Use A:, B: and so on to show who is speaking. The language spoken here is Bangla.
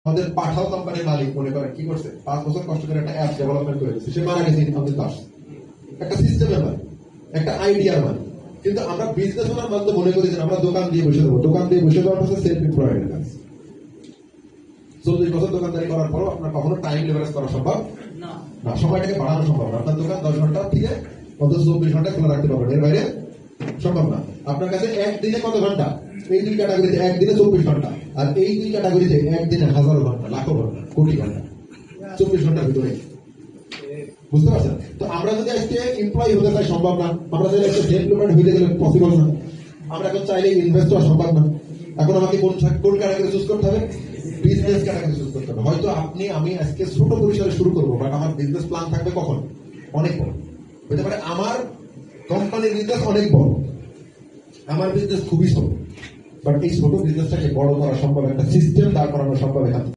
A: আমাদের পাঠাও কোম্পানির মালিক মনে করেন কি করছে, 5 বছর কষ্ট করে একটা অ্যাপ ডেভেলপমেন্ট করে দিচ্ছে, সে মারা গেছে ইনকাম দিতে আসছে, একটা সিস্টেমের মালিক, একটা আইডিয়ার মালিক। কিন্তু আমরা বিজনেস ওনার মধ্যে মনে করি যে আমরা দোকান দিয়ে বসে দেবো, দোকান দিয়ে বসে দেওয়ার হচ্ছে সেলফ এমপ্লয়েড কাজ। 40 বছর দোকানদারি করার পরও আপনার কখনো টাইম লেভারেজ করা সম্ভব না, সময়টাকে বাড়ানো সম্ভব না। আপনার দোকান 10 ঘন্টা থেকে অন্তত 24 ঘন্টা খোলা রাখতে পারবেন, এর বাইরে সম্ভব না। আপনার কাছে একদিনে কত ঘন্টা? এই 2 ক্যাটাগরিতে একদিনে 24 ঘন্টা, আর এই 2 ক্যাটাগরিতে একদিনে 1000 ঘন্টা, লাখো ঘন্টা, কোটি ঘন্টা, 24 ঘন্টার ভিতরে। বুঝতে পারছেন? তো আমরা যদি আজকে এমপ্লয়ি হতে চাই সম্ভব না, আমরা যদি আজকে ডেভেলপমেন্ট হইতে গেলে পসিবল না, আমরা এখন চাইলে ইনভেস্ট হওয়া সম্ভব না। এখন আমাকে কোন ক্যাটাগরি চুজ করতে হবে? বিজনেস ক্যাটাগরি চুজ করতে হবে। হয়তো আপনি আমি আজকে ছোট পরিসরে শুরু করবো, বাট আমার বিজনেস প্ল্যান থাকবে কখন? অনেক বড় হতে পারে। আমার কোম্পানির বিজনেস অনেক বড়, আমার বিজনেস খুবই ছোট, বাট এই ছোট বিজনেসটাকে বড় করা সম্ভব, একটা সিস্টেম দাঁড় করানো সম্ভব এখানে।